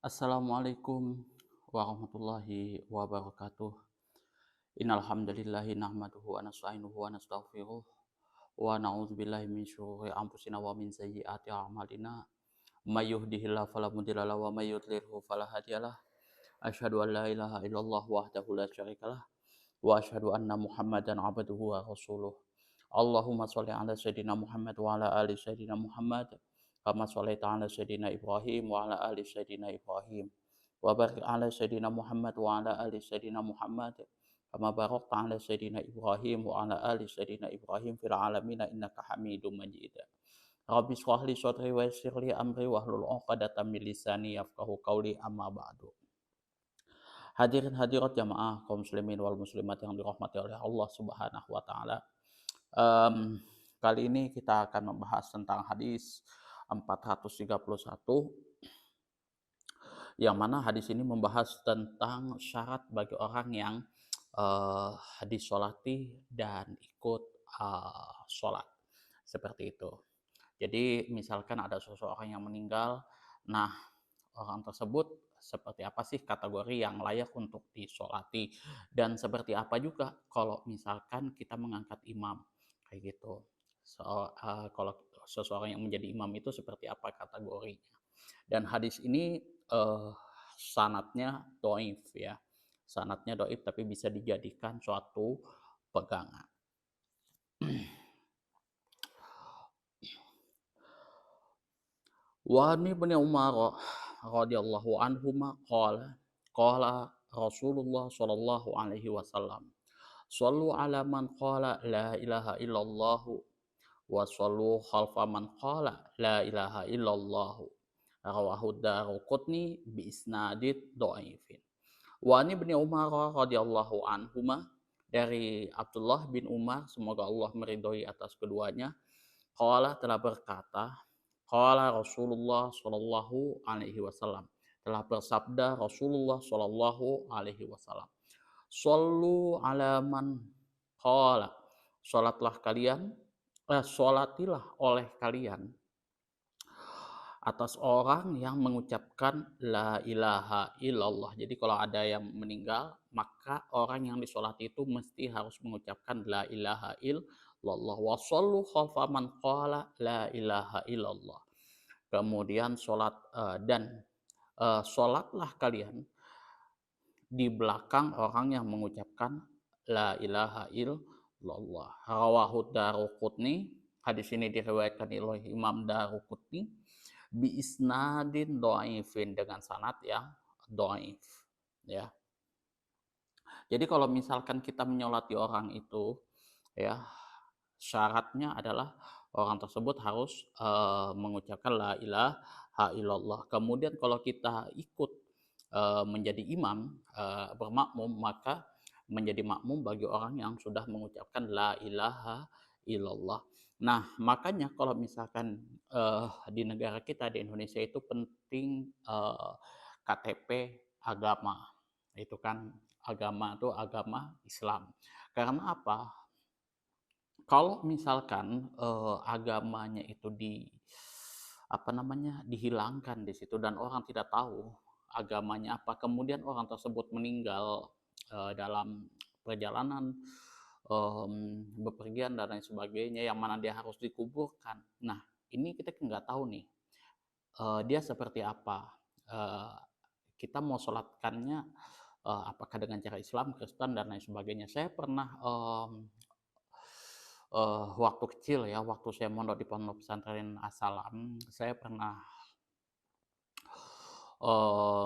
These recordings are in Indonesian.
Assalamualaikum warahmatullahi wabarakatuh. Innal hamdalillahi nahmaduhu wa nasta'inuhu wa nastaghfiruh wa na'udzubillahi min syururi anfusina wa min sayyiati a'malina. May yahdihillahu fala mudilla lahu wa may yudlilhu fala hadiyalah. Asyhadu an la ilaha illallah wahdahu la syarikalah wa asyhadu anna Muhammadan abduhu wa rasuluh. Allahumma shalli ala sayidina Muhammad wa ala ali sayidina Muhammad kama shallaita ala sayidina Ibrahim wa ala ali sayidina Ibrahim wa barik ala sayidina Muhammad wa ala ali sayidina Muhammad kama barakta ala sayidina Ibrahim wa ala ali sayidina Ibrahim fil alamin innaka Hamidum Majid. Rabbi shrah li sadri wa yassir li amri wahlul 'uqdatam min lisani yafqahu qawli amma ba'du. Hadirin hadirat jamaah kaum muslimin wal muslimat yang dirahmati oleh Allah Subhanahu wa taala. Mmm, Kali ini kita akan membahas tentang hadis 431, yang mana hadis ini membahas tentang syarat bagi orang yang, disolati dan ikut, sholat, seperti itu. Jadi misalkan ada seseorang yang meninggal, nah orang tersebut seperti apa sih kategori yang layak untuk disolati, dan seperti apa juga kalau misalkan kita mengangkat imam, kayak gitu. Kalau seseorang yang menjadi imam itu seperti apa kategorinya. Dan hadis ini, sanadnya dhaif ya, sanadnya dhaif tapi bisa dijadikan suatu pegangan. Wa an Ibnu Umar radhiyallahu anhuma qala, qala Rasulullah sallallahu alaihi wasallam, "Shallu ala man qala la ilaha illallah wa shallu khalfa man qala la ilaha illallah." Rawahu Daruqutni bi isnadid dhaifin. Wa an Ibnu Umar radhiyallahu anhuma, dari Abdullah bin Umar semoga Allah meridhoi atas keduanya, qala telah berkata, qala Rasulullah sallallahu alaihi wasallam, telah bersabda Rasulullah sallallahu alaihi wasallam, "Shallu ala man qala." Salatlah kalian, salatilah oleh kalian atas orang yang mengucapkan la ilaha illallah. Jadi kalau ada yang meninggal, maka orang yang disolati itu mesti harus mengucapkan la ilaha illallah. Wa shallu khalfa man qala la ilaha illallah. Kemudian sholat, sholatlah kalian di belakang orang yang mengucapkan la ilaha illallah. Rawahu Daruqutni, hadis ini diriwayatkan oleh Imam Daruqutni bi isnadin dhaifin, dengan sanad yang dhaif ya. Jadi kalau misalkan kita menyolati orang itu ya, syaratnya adalah orang tersebut harus, mengucapkan la ilaha illallah. Kemudian kalau kita ikut, menjadi imam, bermakmum, maka menjadi makmum bagi orang yang sudah mengucapkan la ilaha illallah. Nah, makanya kalau misalkan, di negara kita di Indonesia itu penting, KTP agama. Itu kan agama itu agama Islam. Karena apa? Kalau misalkan, agamanya itu apa namanya, dihilangkan di situ dan orang tidak tahu agamanya apa, kemudian orang tersebut meninggal, dalam perjalanan, bepergian dan lain sebagainya, yang mana dia harus dikuburkan. Nah, ini kita nggak tahu nih, dia seperti apa, eee, kita mau sholatkannya, apakah dengan cara Islam, Kristen, dan lain sebagainya. Saya pernah, waktu kecil ya, waktu saya mondok di Pondok Pesantren As-Salam, saya pernah,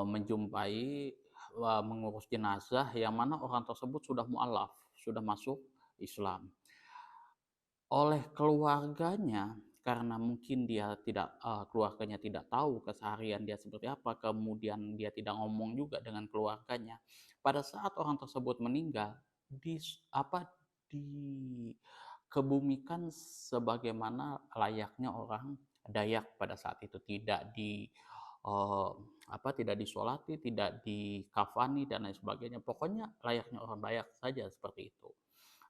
menjumpai, mengurus jenazah yang mana orang tersebut sudah mualaf, sudah masuk Islam. Oleh keluarganya, karena mungkin dia tidak, keluarganya tidak tahu keseharian dia seperti apa, kemudian dia tidak ngomong juga dengan keluarganya. Pada saat orang tersebut meninggal, dikebumikan sebagaimana layaknya orang Dayak pada saat itu, tidak eee, tidak disolati, tidak dikafani dan lain sebagainya. Pokoknya layaknya orang Dayak saja, seperti itu.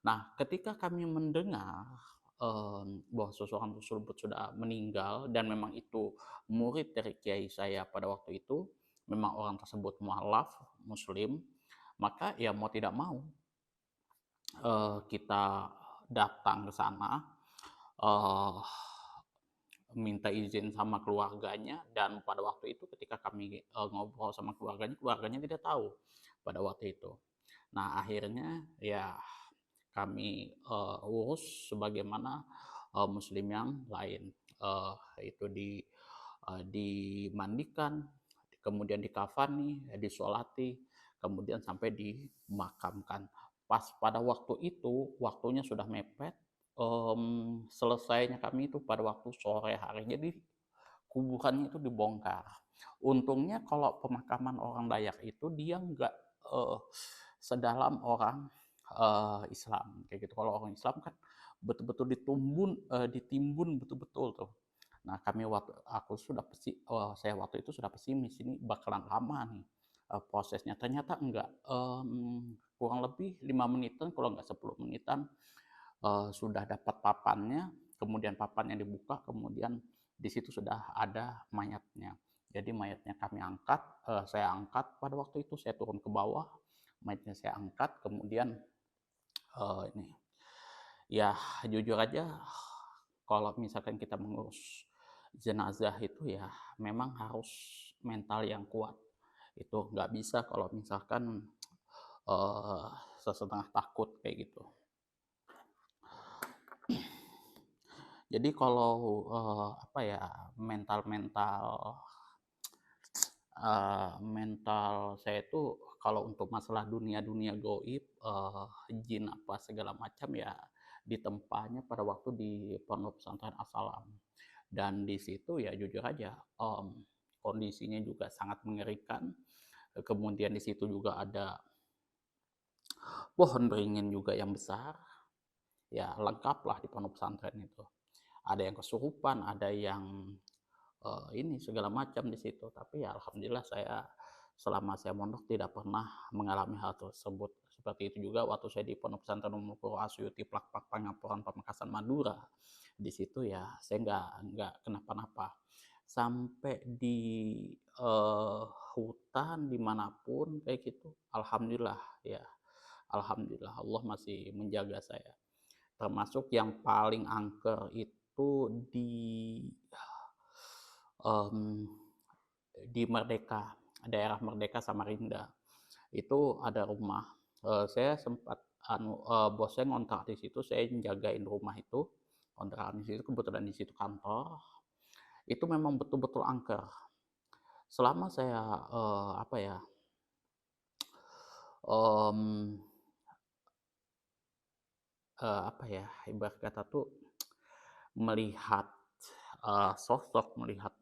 Nah, ketika kami mendengar, bahwa seseorang tersebut sudah meninggal dan memang itu murid dari kiai saya pada waktu itu, memang orang tersebut mualaf muslim, maka ya mau tidak mau kita datang ke sana, eh, minta izin sama keluarganya, dan pada waktu itu ketika kami ngobrol sama keluarganya, keluarganya tidak tahu pada waktu itu. Nah akhirnya ya kami urus sebagaimana muslim yang lain, itu dimandikan, kemudian dikafani, disolati, kemudian sampai dimakamkan. Pas pada waktu itu, waktunya sudah mepet, selesainya kami itu pada waktu sore hari. Jadi kuburannya itu dibongkar. Untungnya kalau pemakaman orang Dayak itu dia nggak uh, sedalam orang Islam kayak gitu. Kalau orang Islam kan betul-betul ditimbun betul-betul tuh. Nah saya waktu itu sudah pesimis, ini bakalan lama nih prosesnya. Ternyata enggak, kurang lebih 5 menitan, kalau enggak 10 menitan sudah dapat papannya, kemudian papannya dibuka, kemudian di situ sudah ada mayatnya. Jadi mayatnya kami angkat, saya angkat pada waktu itu, saya turun ke bawah, mayatnya saya angkat, kemudian ini ya jujur aja kalau misalkan kita mengurus jenazah itu ya memang harus mental yang kuat. Itu nggak bisa kalau misalkan sesetengah takut kayak gitu. Jadi kalau apa ya, mental-mental mental saya itu kalau untuk masalah dunia-dunia goib, jin apa segala macam ya ditempahnya pada waktu di Pondok Pesantren As-Salam. Dan di situ ya jujur aja, kondisinya juga sangat mengerikan. Kemudian di situ juga ada pohon beringin juga yang besar. Ya lengkap lah di pondok pesantren itu. Ada yang kesurupan, ada yang ini segala macam di situ. Tapi ya alhamdulillah saya selama saya mondok tidak pernah mengalami hal tersebut. Seperti itu juga waktu saya di Pondok Pesantren Umul Qura Asyuti Plak-Plak Pangapuran Pamekasan Madura. Di situ ya saya nggak kenapa-napa. Sampai di hutan dimanapun kayak gitu, alhamdulillah ya, alhamdulillah Allah masih menjaga saya. Termasuk yang paling angker itu um, di Merdeka, daerah Merdeka Samarinda. Itu ada rumah. Saya sempat bos saya ngontrak di situ, saya jagain rumah itu, kontrakan di situ, kebetulan di situ kantor. Itu memang betul-betul angker. Selama saya apa ya, um, apa ya, ibarat kata tuh melihat sosok, melihat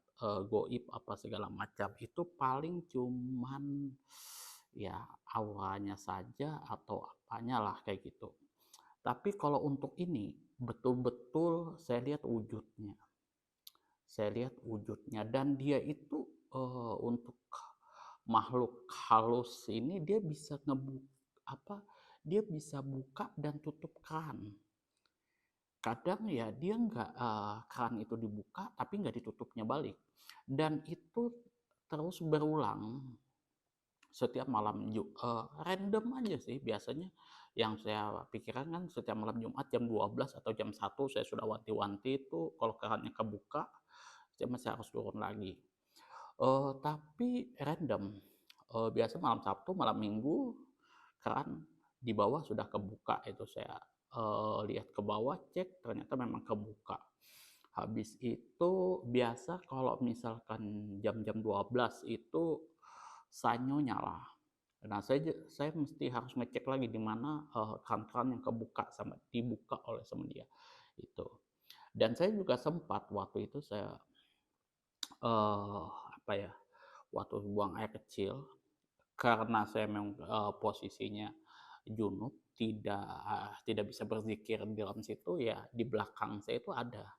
goib apa segala macam itu paling cuman ya auranya saja atau apanya lah kayak gitu. Tapi kalau untuk ini betul-betul saya lihat wujudnya. Saya lihat wujudnya dan dia itu untuk makhluk halus ini dia bisa apa? Dia bisa buka dan tutup keran. Kadang ya dia nggak keran itu dibuka tapi nggak ditutupnya balik, dan itu terus berulang setiap malam random aja sih biasanya. Yang saya pikirkan kan setiap malam Jumat jam 12 atau jam 1 saya sudah wanti-wanti itu kalau kerannya kebuka saya masih harus turun lagi. Tapi random, biasa malam Sabtu, malam Minggu keran di bawah sudah kebuka, itu saya lihat ke bawah, cek ternyata memang kebuka. Habis itu biasa kalau misalkan jam-jam 12 itu sanyo nyala. Nah, saya mesti harus ngecek lagi di mana keran-keran yang kebuka sama dibuka oleh sama dia itu. Dan saya juga sempat waktu itu saya apa ya, waktu buang air kecil, karena saya memang posisinya junub, tidak bisa berzikir di dalam situ, ya di belakang saya itu ada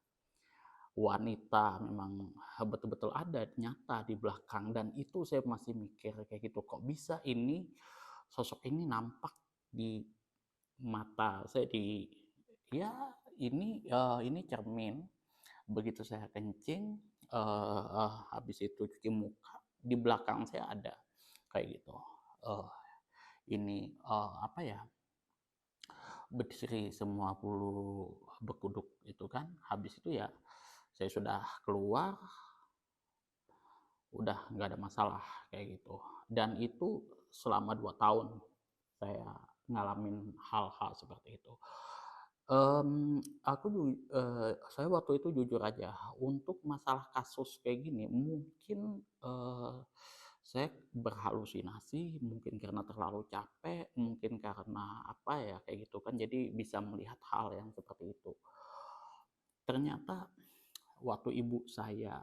wanita, memang betul-betul ada nyata di belakang. Dan itu saya masih mikir kayak gitu, kok bisa ini sosok ini nampak di mata saya, di ya ini cermin. Begitu saya kencing habis itu cuci muka, di belakang saya ada kayak gitu. Eh, ini apa ya, berdiri semua bulu bekuduk itu kan. Habis itu ya saya sudah keluar, udah nggak ada masalah kayak gitu. Dan itu selama 2 tahun saya ngalamin hal-hal seperti itu. Aku saya waktu itu jujur aja, untuk masalah kasus kayak gini mungkin, saya berhalusinasi, mungkin karena terlalu capek, mungkin karena apa ya, kayak gitu kan, jadi bisa melihat hal yang seperti itu. Ternyata waktu ibu saya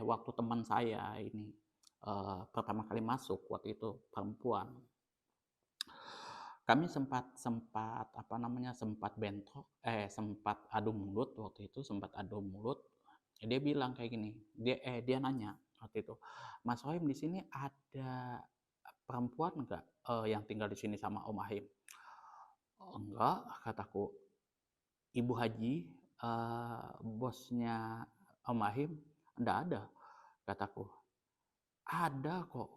waktu teman saya ini, pertama kali masuk waktu itu perempuan, kami sempat sempat apa namanya, sempat bentrok, sempat adu mulut waktu itu, sempat adu mulut. Dia bilang kayak gini, dia nanya waktu itu, "Mas Rohim, di sini ada perempuan enggak, yang tinggal di sini sama Om Ahim?" "Oh, enggak," kataku. "Ibu Haji, bosnya Om Ahim, enggak ada," kataku. "Ada kok,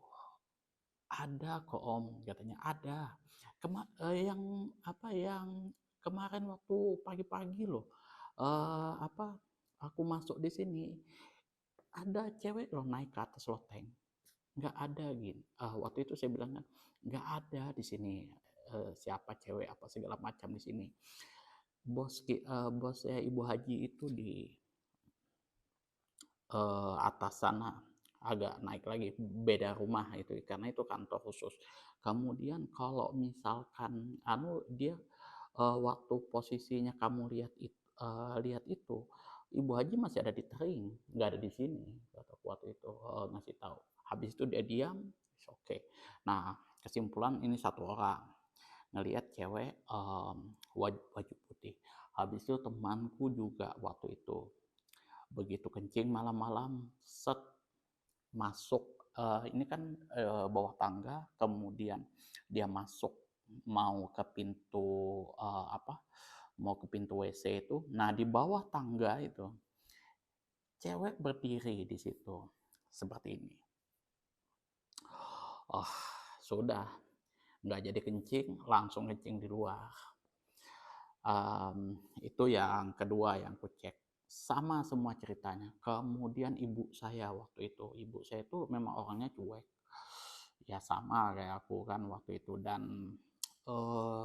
ada kok Om," katanya, "ada. Yang apa, yang kemarin waktu pagi-pagi loh, apa, aku masuk di sini, ada cewek loh naik ke atas loteng, nggak ada," gini. Waktu itu saya bilang kan, "Nggak ada di sini, siapa cewek apa segala macam di sini. Bosnya Ibu Haji itu di atas sana, agak naik lagi, beda rumah itu, karena itu kantor khusus. Kemudian kalau misalkan dia, waktu posisinya kamu lihat itu, Ibu Haji masih ada di Tering, nggak ada di sini," kata waktu itu, ngasih tahu. Habis itu dia diam, oke. Nah, kesimpulan ini satu orang ngelihat cewek, baju putih. Habis itu temanku juga waktu itu begitu kencing malam-malam, set, masuk, ini kan, bawah tangga, kemudian dia masuk mau ke pintu, mau ke pintu WC itu. Nah, di bawah tangga itu cewek berdiri di situ seperti ini. Oh, sudah nggak jadi kencing, langsung kencing di luar. Itu yang kedua yang kucek. Sama semua ceritanya. Kemudian ibu saya waktu itu, ibu saya itu memang orangnya cuek. Ya sama kayak aku kan waktu itu, dan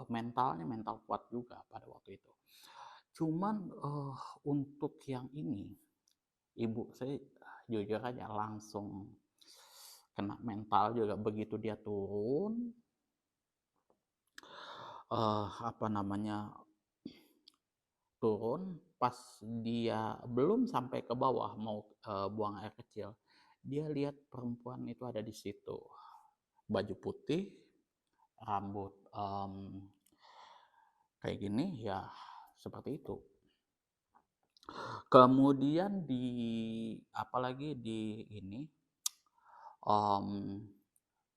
mentalnya mental kuat juga pada waktu itu. Cuman untuk yang ini, ibu saya jujur aja langsung kena mental juga begitu dia turun, apa namanya, turun, pas dia belum sampai ke bawah mau, buang air kecil, dia lihat perempuan itu ada di situ. Baju putih, rambut, kayak gini, ya seperti itu. Kemudian apalagi di ini,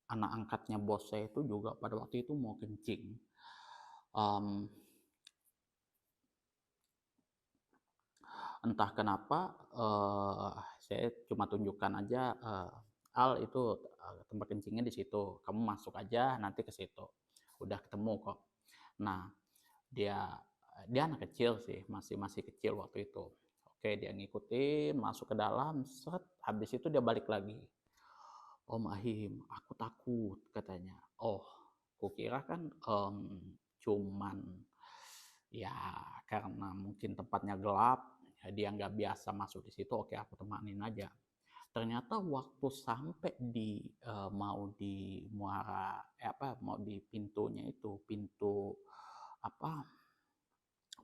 anak angkatnya bos saya itu juga pada waktu itu mau kencing. Entah kenapa, saya cuma tunjukkan aja, "Al, itu, tempat kencingnya di situ, kamu masuk aja nanti ke situ, udah ketemu kok." Nah, dia dia anak kecil sih, masih masih kecil waktu itu. Oke, dia ngikutin masuk ke dalam, set, habis itu dia balik lagi, "Om Ahim, aku takut," katanya. Oh, kukira kan, cuman ya karena mungkin tempatnya gelap, ya dia nggak biasa masuk di situ, oke aku temanin aja. Ternyata waktu sampai mau di muara, mau di pintunya itu, apa,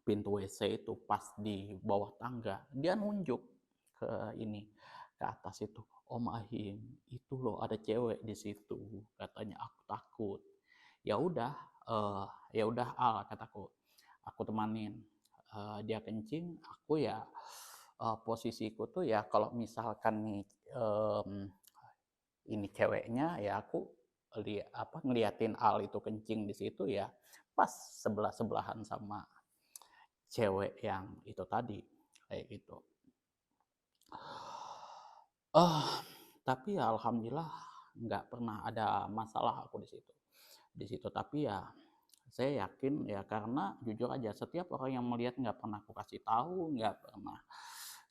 pintu WC itu pas di bawah tangga, dia nunjuk ke ini, ke atas itu, "Om Ahim, itu loh ada cewek di situ," katanya, "aku takut." Ya udah, ya udah Al, kataku, aku temanin. Dia kencing, aku ya, posisiku tuh ya kalau misalkan nih, ini ceweknya, ya aku ngeliatin Al itu kencing di situ, ya pas sebelah-sebelahan sama cewek yang itu tadi, kayak gitu. Oh, Tapi ya alhamdulillah nggak pernah ada masalah aku di situ. Tapi ya saya yakin ya, karena jujur aja setiap orang yang melihat nggak pernah aku kasih tahu, nggak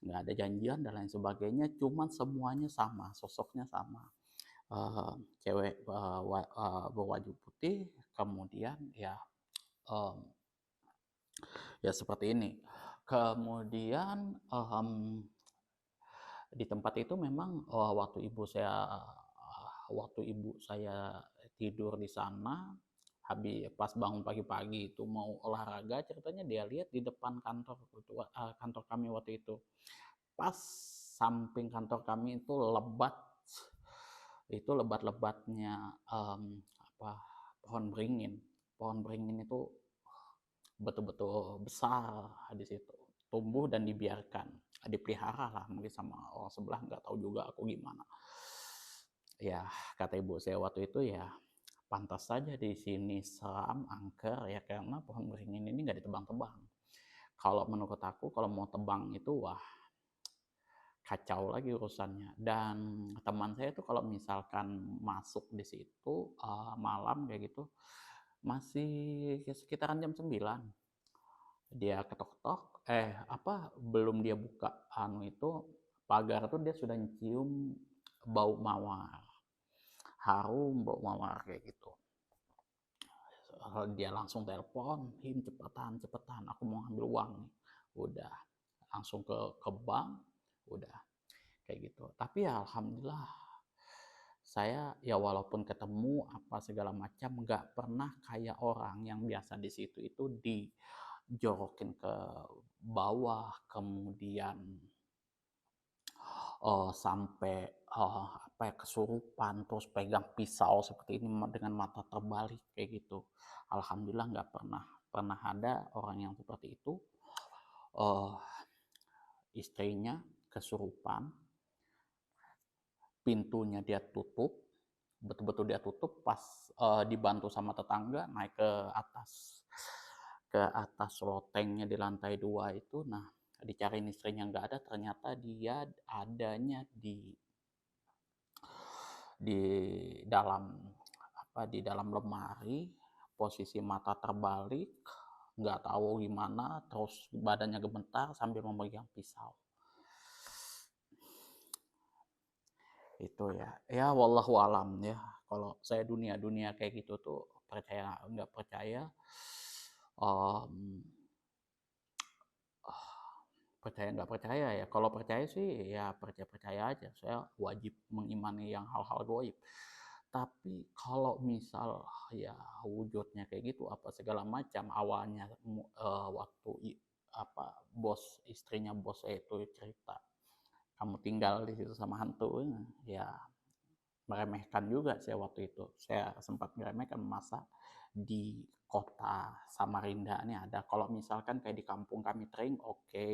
ada janjian dan lain sebagainya, cuman semuanya sama, sosoknya sama. Eh, Cewek berwajah putih, kemudian ya em, ya seperti ini. Kemudian di tempat itu memang waktu ibu saya tidur di sana, habis pas bangun pagi-pagi itu mau olahraga, ceritanya dia lihat di depan kantor kami waktu itu. Pas samping kantor kami itu lebat-lebatnya apa pohon beringin. Pohon beringin itu betul-betul besar di situ, tumbuh dan dibiarkan, dipelihara lah mungkin sama orang sebelah, nggak tahu juga aku gimana. Ya kata ibu saya waktu itu, ya pantas saja di sini seram angker ya, karena pohon beringin ini nggak ditebang-tebang. Kalau menurut aku kalau mau tebang itu wah kacau lagi urusannya. Dan teman saya tuh kalau misalkan masuk di situ malam kayak gitu masih sekitaran jam 9, dia ketok-ketok, belum dia buka itu pagar tuh dia sudah cium bau mawar, harum bau mawar kayak gitu. Dia langsung telepon, "Him, cepetan cepetan, aku mau ambil uang nih." Udah langsung ke bank, udah kayak gitu. Tapi ya alhamdulillah saya ya walaupun ketemu apa segala macam nggak pernah kayak orang yang biasa di situ itu dijorokin ke bawah, kemudian sampai kesurupan terus pegang pisau seperti ini dengan mata terbalik kayak gitu. Alhamdulillah nggak pernah ada orang yang seperti itu. uh, Istrinya kesurupan, pintunya dia tutup, betul-betul dia tutup, pas dibantu sama tetangga naik ke atas lotengnya di lantai 2 itu. Nah, dicariin istrinya nggak ada, ternyata dia adanya di dalam di dalam lemari, posisi mata terbalik, nggak tahu gimana, terus badannya gemetar sambil memegang pisau. Itu ya wallahu alam ya. Kalau saya dunia kayak gitu tuh percaya nggak percaya, um, percaya nggak percaya ya. Kalau percaya sih ya percaya percaya aja, saya wajib mengimani yang hal-hal goib. Tapi kalau misal ya wujudnya kayak gitu apa segala macam, awalnya waktu istrinya bos saya itu cerita kamu tinggal di situ sama hantu, ya meremehkan juga saya waktu itu. Saya sempat meremehkan, masa di kota Samarinda ini ada. Kalau misalkan kayak di kampung kami Tering, oke.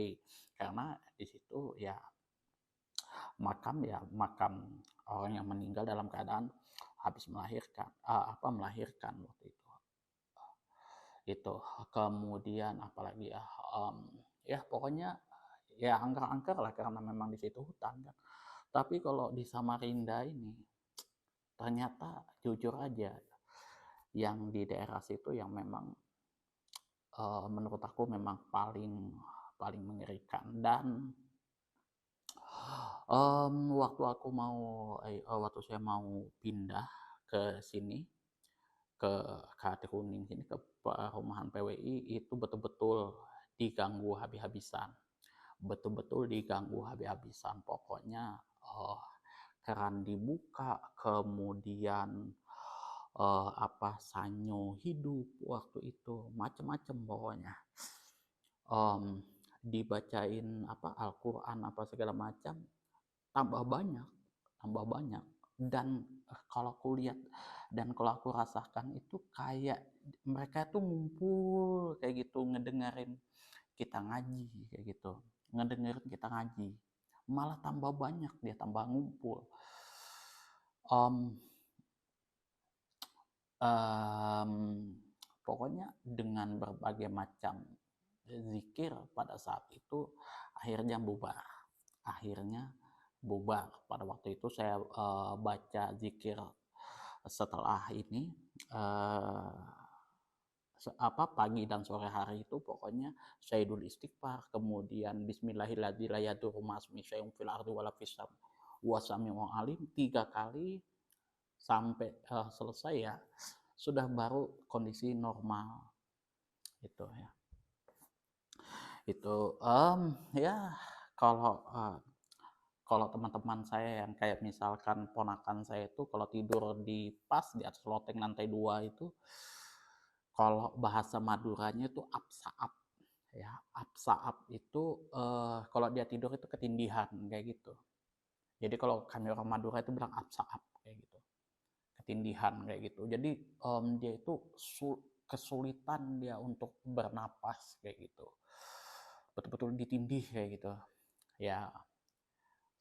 Karena di situ ya makam orang yang meninggal dalam keadaan habis melahirkan waktu itu. Kemudian apalagi ya pokoknya ya angker-angker lah, karena memang di situ hutan kan. Tapi kalau di Samarinda ini ternyata jujur aja, yang di daerah situ yang memang menurut aku memang paling paling mengerikan. Dan waktu saya mau pindah ke sini, ke KT Kuning sini, ke perumahan PWI, itu betul-betul diganggu habis-habisan, pokoknya keran dibuka, kemudian sanyo hidup waktu itu, macam-macam pokoknya. Dibacain Al-Quran apa segala macam, tambah banyak. Dan kalau aku lihat dan kalau aku rasakan itu kayak mereka tuh ngumpul kayak gitu, ngedengerin kita ngaji kayak gitu, malah tambah banyak, dia tambah ngumpul. Pokoknya dengan berbagai macam zikir pada saat itu akhirnya bubar, akhirnya bubar. Pada waktu itu saya baca zikir setelah ini, pagi dan sore hari itu pokoknya Sayyidul Istighfar, kemudian Bismillahirrahmanirrahim la yadurru ma'asmi syai'un fil ardi wala fis sam wa sami'un alim 3 kali sampai selesai ya, sudah baru kondisi normal itu ya. Itu ya kalau kalau teman-teman saya yang kayak misalkan ponakan saya itu kalau tidur di atas loteng lantai 2 itu, kalau bahasa Maduranya itu apsaap ya. Apsaap itu kalau dia tidur itu ketindihan kayak gitu. Jadi kalau kami orang Madura itu bilang apsaap kayak gitu. Ketindihan kayak gitu. Jadi dia itu kesulitan dia untuk bernapas kayak gitu. Betul-betul ditindih kayak gitu. Ya,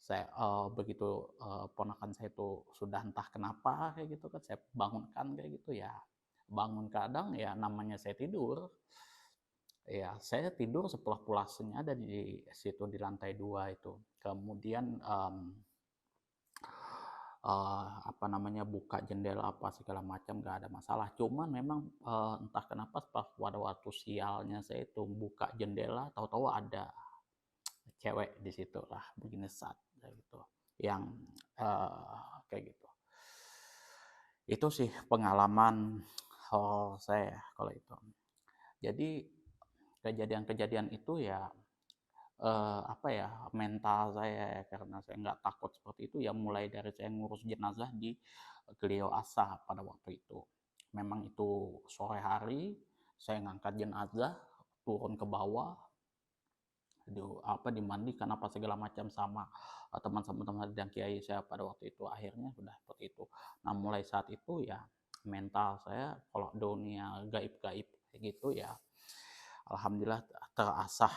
saya begitu ponakan saya itu sudah entah kenapa kayak gitu kan, saya bangunkan kayak gitu ya. Bangun kadang ya namanya saya tidur. Ya, saya tidur sepulas-pulasnya ada di situ di lantai 2 itu. Kemudian apa namanya, buka jendela apa segala macam nggak ada masalah. Cuman memang entah kenapa pas pada waktu sialnya saya itu buka jendela, tahu-tahu ada cewek di situ lah begini saat kayak gitu, yang kayak gitu. Itu sih pengalaman saya kalau itu. Jadi kejadian-kejadian itu ya apa ya, mental saya ya, karena saya nggak takut seperti itu ya, mulai dari saya ngurus jenazah di Glio Asa pada waktu itu. Memang itu sore hari, saya ngangkat jenazah, turun ke bawah, dimandikan apa segala macam sama teman-teman dan kiai saya pada waktu itu, akhirnya sudah seperti itu. Nah mulai saat itu ya mental saya kalau dunia gaib-gaib kayak gitu ya, alhamdulillah terasah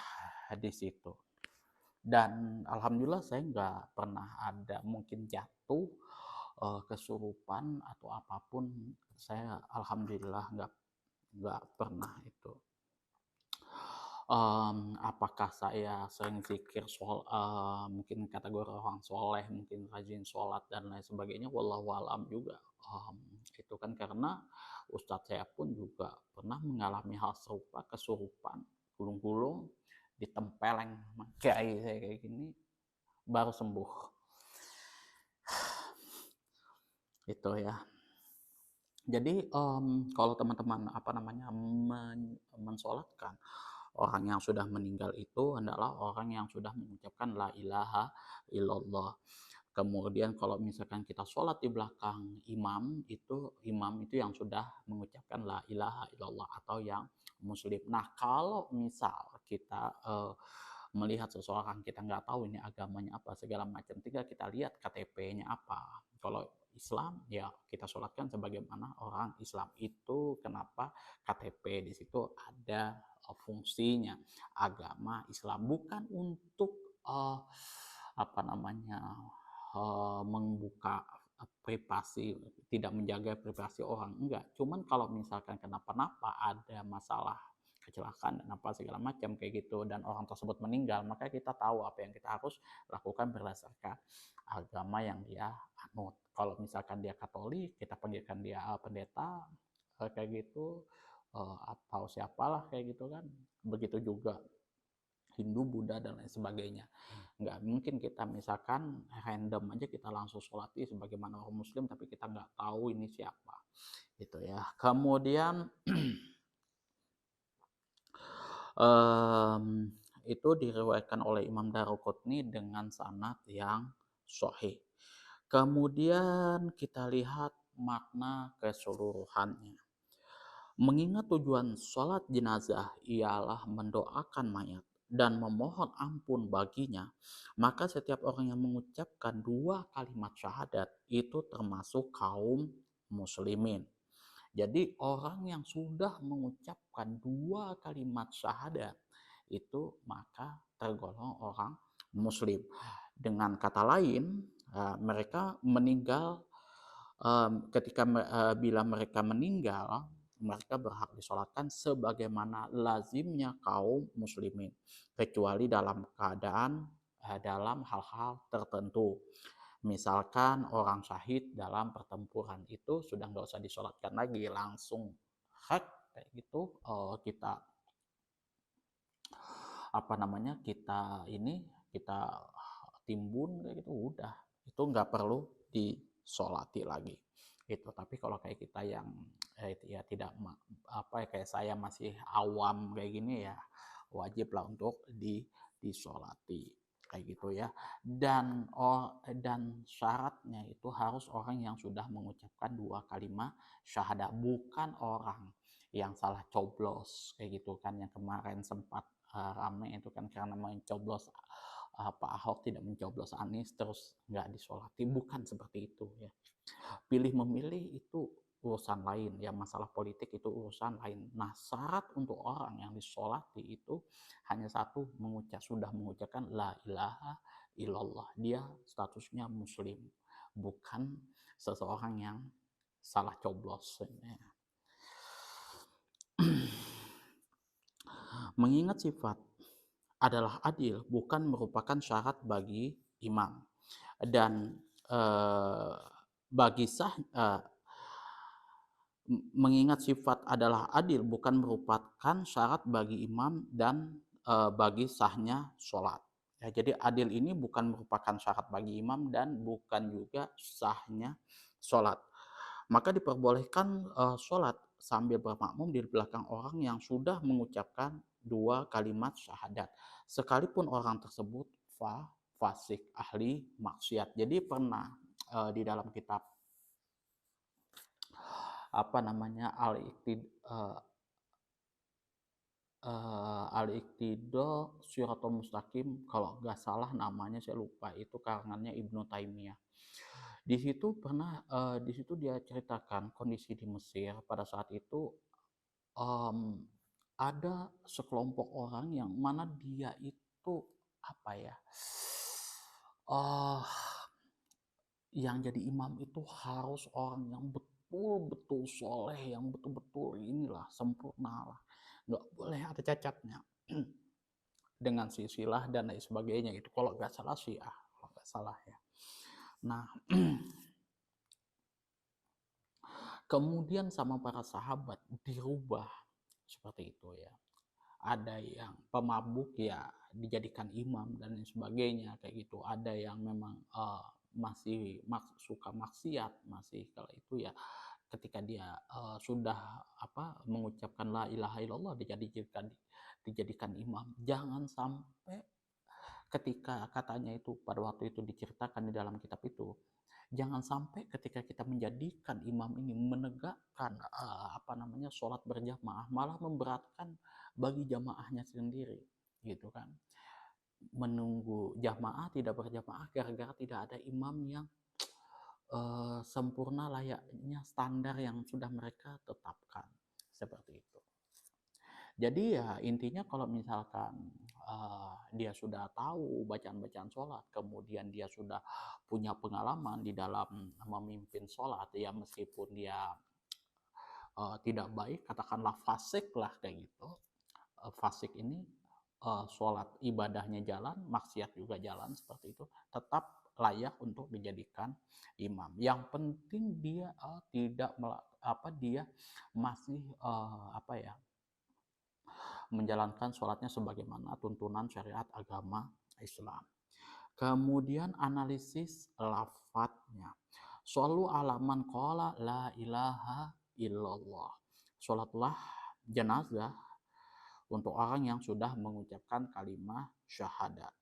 di situ. Dan alhamdulillah saya nggak pernah ada mungkin jatuh, kesurupan atau apapun, saya alhamdulillah nggak pernah itu. Apakah saya sering zikir mungkin kategori orang soleh, mungkin rajin sholat dan lain sebagainya, wallahu alam juga. Itu kan karena ustadz saya pun juga pernah mengalami hal serupa, kesurupan, gulung-gulung, ditempeleng sama kiai saya kayak gini, baru sembuh. Itu ya. Jadi kalau teman-teman mensolatkan orang yang sudah meninggal itu adalah orang yang sudah mengucapkan la ilaha illallah. Kemudian kalau misalkan kita sholat di belakang imam itu yang sudah mengucapkan la ilaha illallah atau yang muslim. Nah kalau misal kita melihat seseorang, kita nggak tahu ini agamanya apa segala macam, tinggal kita lihat KTP-nya apa. Kalau Islam ya kita sholatkan sebagaimana orang Islam. Itu kenapa KTP di situ ada fungsinya, agama Islam, bukan untuk membuka privasi, tidak menjaga privasi orang, enggak. Cuman kalau misalkan kenapa-napa, ada masalah kecelakaan dan apa segala macam kayak gitu, dan orang tersebut meninggal, maka kita tahu apa yang kita harus lakukan berdasarkan agama yang dia anut. Kalau misalkan dia Katolik, kita panggilkan dia pendeta kayak gitu, atau siapalah kayak gitu kan. Begitu juga Hindu, Buddha dan lain sebagainya. Nggak mungkin kita misalkan random aja kita langsung sholati sebagaimana orang Muslim, tapi kita nggak tahu ini siapa. Gitu ya. Kemudian itu diriwayatkan oleh Imam Daruqutni dengan sanad yang sahih. Kemudian kita lihat makna keseluruhannya. Mengingat tujuan sholat jenazah ialah mendoakan mayat dan memohon ampun baginya, maka setiap orang yang mengucapkan 2 kalimat syahadat itu termasuk kaum muslimin. Jadi orang yang sudah mengucapkan 2 kalimat syahadat itu maka tergolong orang muslim. Dengan kata lain, mereka meninggal, bila mereka meninggal, mereka berhak disolatkan sebagaimana lazimnya kaum muslimin, kecuali dalam keadaan dalam hal-hal tertentu. Misalkan orang syahid dalam pertempuran itu sudah nggak usah disolatkan lagi, langsung hak kayak gitu, kita apa namanya kita timbun kayak gitu, udah itu nggak perlu disolati lagi itu. Tapi kalau kayak kita yang ya tidak apa ya, kayak saya masih awam kayak gini ya, wajib lah untuk disolati kayak gitu ya. Dan syaratnya itu harus orang yang sudah mengucapkan 2 kalimat syahadat, bukan orang yang salah coblos kayak gitu kan, yang kemarin sempat rame itu kan karena mencoblos Pak Ahok tidak mencoblos Anies terus nggak disolati. Bukan seperti itu ya. Pilih memilih itu urusan lain ya, masalah politik itu urusan lain. Nah, syarat untuk orang yang disolati itu hanya satu, sudah mengucapkan la ilaha illallah, dia statusnya muslim, bukan seseorang yang salah coblos ya. Mengingat sifat adalah adil bukan merupakan syarat bagi imam, dan bagi sah mengingat sifat adalah adil bukan merupakan syarat bagi imam dan bagi sahnya sholat. Ya, jadi adil ini bukan merupakan syarat bagi imam dan bukan juga sahnya sholat. Maka diperbolehkan sholat sambil bermakmum di belakang orang yang sudah mengucapkan 2 kalimat syahadat, sekalipun orang tersebut fasik, ahli maksiat. Jadi pernah di dalam kitab apa namanya Al-Iqtida Shiratal Mustaqim, kalau nggak salah namanya, saya lupa, itu karangannya Ibnu Taimiyah. Di situ di situ dia ceritakan kondisi di Mesir pada saat itu, ada sekelompok orang yang mana dia itu apa ya, uh, yang jadi imam itu harus orang yang betul-betul soleh, yang betul-betul inilah sempurna lah, nggak boleh ada cacatnya dengan silsilah dan lain sebagainya itu, kalau nggak salah Syiah, kalau nggak salah ya. Nah, kemudian sama para sahabat dirubah seperti itu ya. Ada yang pemabuk ya dijadikan imam dan lain sebagainya kayak gitu. Ada yang memang masih suka maksiat, masih kalau itu ya ketika dia sudah mengucapkan la ilaha illallah dijadikan imam. Jangan sampai ketika katanya itu pada waktu itu diceritakan di dalam kitab itu, jangan sampai ketika kita menjadikan imam ini menegakkan sholat berjamaah malah memberatkan bagi jamaahnya sendiri gitu kan. Menunggu jamaah tidak berjamaah gara-gara tidak ada imam yang sempurna layaknya standar yang sudah mereka tetapkan seperti itu. Jadi ya intinya kalau misalkan dia sudah tahu bacaan-bacaan sholat, kemudian dia sudah punya pengalaman di dalam memimpin sholat, ya meskipun dia tidak baik, katakanlah fasik lah kayak gitu. Fasik ini sholat ibadahnya jalan, maksiat juga jalan seperti itu, tetap layak untuk dijadikan imam. Yang penting dia tidak dia masih menjalankan sholatnya sebagaimana tuntunan syariat agama Islam. Kemudian analisis lafadznya. Shollu alaman qala la ilaha illallah. Sholatlah jenazah untuk orang yang sudah mengucapkan kalimat syahadat.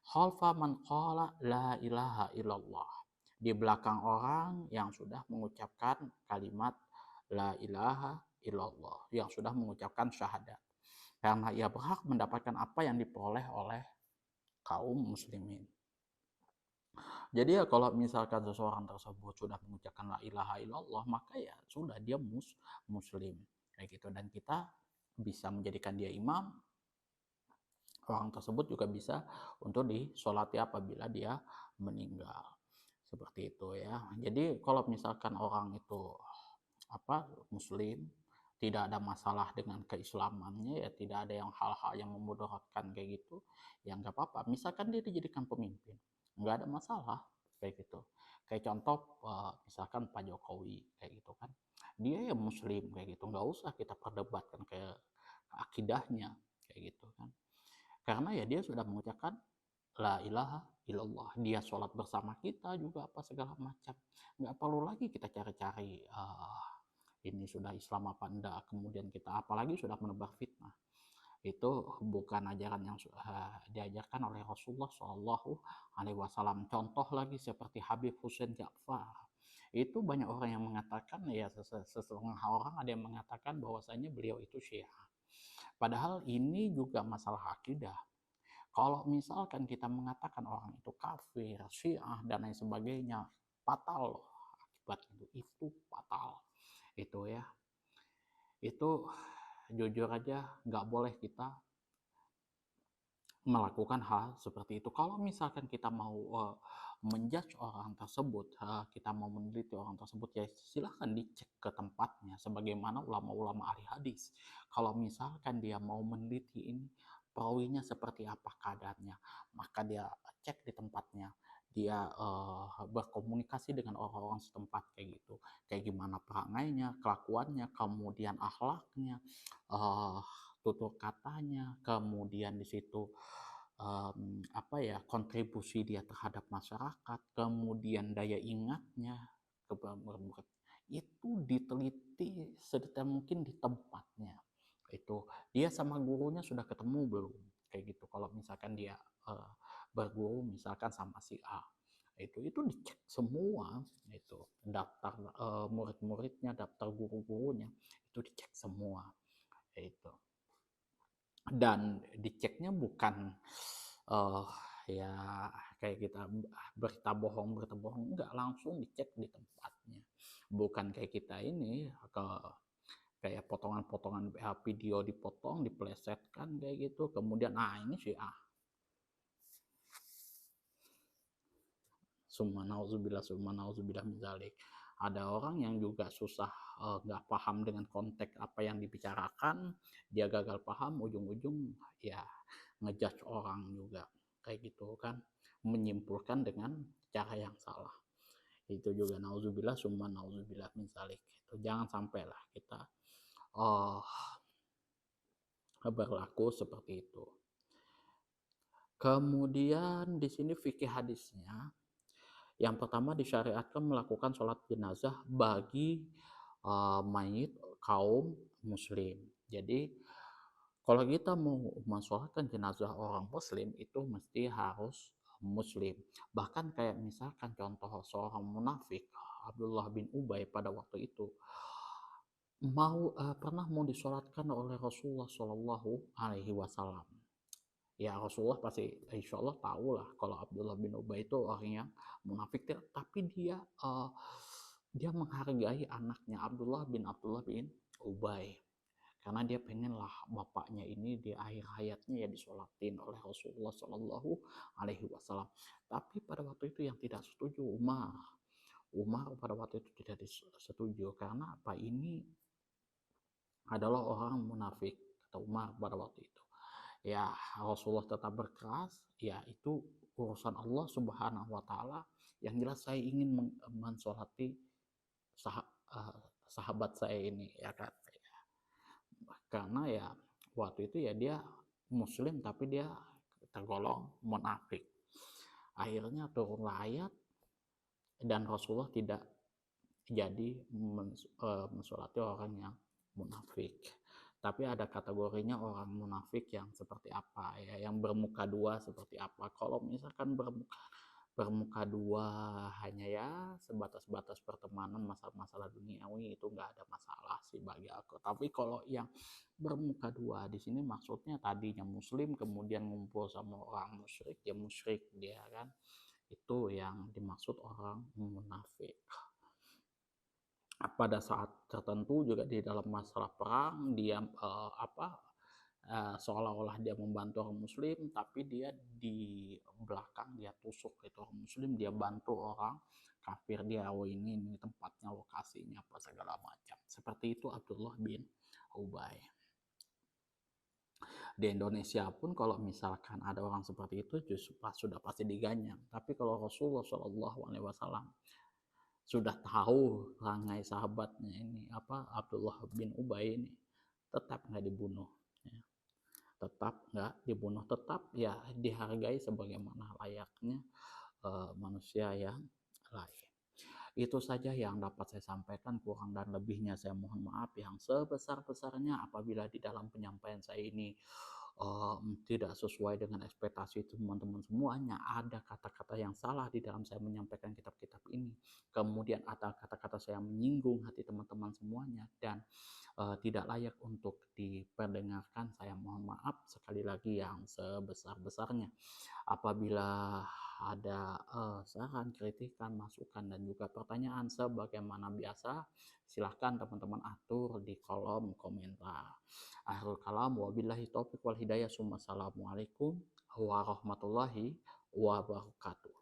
Khalfa man qala la ilaha illallah. Di belakang orang yang sudah mengucapkan kalimat la ilaha illallah, yang sudah mengucapkan syahadat. Karena ia berhak mendapatkan apa yang diperoleh oleh kaum muslimin. Jadi ya kalau misalkan seseorang tersebut sudah mengucapkan la ilaha illallah, maka ya sudah dia muslim kayak gitu, dan kita bisa menjadikan dia imam. Orang tersebut juga bisa untuk disolati apabila dia meninggal seperti itu ya. Jadi kalau misalkan orang itu muslim tidak ada masalah dengan keislamannya, ya tidak ada yang hal-hal yang memudaratkan kayak gitu, ya nggak apa-apa. Misalkan dia dijadikan pemimpin, nggak ada masalah kayak gitu. Kayak contoh misalkan Pak Jokowi kayak gitu kan, dia ya Muslim kayak gitu, nggak usah kita perdebatkan kayak akidahnya kayak gitu kan. Karena ya dia sudah mengucapkan la ilaha illallah, dia sholat bersama kita juga apa segala macam, nggak perlu lagi kita cari-cari ini sudah Islam apa enggak, kemudian kita apalagi sudah menebar fitnah. Itu bukan ajaran yang diajarkan oleh Rasulullah Shallallahu Alaihi Wasallam. Contoh lagi seperti Habib Hussein Ja'far, itu banyak orang yang mengatakan, ya sesetengah orang ada yang mengatakan bahwasanya beliau itu Syiah. Padahal ini juga masalah akidah. Kalau misalkan kita mengatakan orang itu kafir, Syiah dan lain sebagainya, fatal loh akibat itu fatal itu ya. Itu jujur aja nggak boleh kita melakukan hal seperti itu. Kalau misalkan kita mau menjudge orang tersebut, kita mau meneliti orang tersebut, ya silahkan dicek ke tempatnya. Sebagaimana ulama-ulama ahli hadis, kalau misalkan dia mau meneliti ini perawinya seperti apa keadaannya, maka dia cek di tempatnya. Dia berkomunikasi dengan orang-orang setempat kayak gitu, kayak gimana perangainya, kelakuannya, kemudian akhlaknya, uh, tutur katanya, kemudian di situ apa ya, kontribusi dia terhadap masyarakat, kemudian daya ingatnya, itu diteliti sedetail mungkin di tempatnya. Itu dia sama gurunya sudah ketemu belum, kayak gitu. Kalau misalkan dia berguru misalkan sama si A, itu dicek semua, itu daftar murid-muridnya, daftar guru-gurunya, itu dicek semua itu. Dan diceknya bukan uh, ya kayak kita berita bohong enggak, langsung dicek di tempatnya, bukan kayak kita ini ke kayak potongan-potongan video dipotong diplesetkan kayak gitu, kemudian ini sih summa nauzubillah minzalik. Ada orang yang juga susah nggak paham dengan konteks apa yang dibicarakan, dia gagal paham, ujung-ujung ya ngejudge orang juga kayak gitu kan, menyimpulkan dengan cara yang salah. Itu juga nauzubillah summa nauzubillah minzalik. Itu jangan sampailah kita uh, berlaku seperti itu. Kemudian di sini fikih hadisnya, yang pertama disyariatkan melakukan sholat jenazah bagi mayit kaum muslim. Jadi kalau kita mau mensolatkan jenazah orang muslim itu mesti harus muslim. Bahkan kayak misalkan contoh seorang munafik Abdullah bin Ubay pada waktu itu pernah mau disolatkan oleh Rasulullah Shallallahu Alaihi Wasallam. Ya Rasulullah pasti insya Allah tahu lah kalau Abdullah bin Ubay itu orang yang munafik, tapi dia menghargai anaknya Abdullah bin Ubay, karena dia pengen lah bapaknya ini di akhir hayatnya ya disolatin oleh Rasulullah Shallallahu Alaihi Wasallam. Tapi pada waktu itu yang tidak setuju Umar pada waktu itu tidak setuju, karena apa, ini adalah orang munafik, kata Umar pada waktu itu. Ya Rasulullah tetap berkeras, ya itu urusan Allah Subhanahu wa taala. Yang jelas saya ingin mensolati sah sahabat saya ini ya kan. Karena ya waktu itu ya dia muslim tapi dia tergolong munafik. Akhirnya turun ayat dan Rasulullah tidak jadi mensolati orang yang munafik. Tapi ada kategorinya orang munafik yang seperti apa ya, yang bermuka dua seperti apa. Kalau misalkan bermuka dua hanya ya sebatas-batas pertemanan, masalah-masalah duniawi, itu nggak ada masalah sih bagi aku. Tapi kalau yang bermuka dua di sini maksudnya tadinya muslim kemudian ngumpul sama orang musyrik, ya musyrik dia kan, itu yang dimaksud orang munafik. Pada saat tertentu juga di dalam masalah perang dia seolah-olah dia membantu orang muslim, tapi dia di belakang dia tusuk itu orang muslim, dia bantu orang kafir, dia oh ini tempatnya, lokasinya apa segala macam. Seperti itu Abdullah bin Ubay. Di Indonesia pun kalau misalkan ada orang seperti itu justru sudah pasti diganyang. Tapi kalau Rasulullah SAW sudah tahu perangai sahabatnya ini apa Abdullah bin Ubay ini, tetap nggak dibunuh, ya. Tetap nggak dibunuh, tetap ya dihargai sebagaimana layaknya manusia yang lain. Itu saja yang dapat saya sampaikan, kurang dan lebihnya saya mohon maaf yang sebesar-besarnya apabila di dalam penyampaian saya ini tidak sesuai dengan ekspektasi teman-teman semuanya, ada kata-kata yang salah di dalam saya menyampaikan kitab-kitab ini, kemudian ada kata-kata saya menyinggung hati teman-teman semuanya dan tidak layak untuk diperdengarkan, saya mohon maaf sekali lagi yang sebesar-besarnya. Apabila ada saran, kritikan, masukan, dan juga pertanyaan sebagaimana biasa, silahkan teman-teman atur di kolom komentar. Akhirul kalam, wabillahi taufiq wal hidayah. Assalamualaikum warahmatullahi wabarakatuh.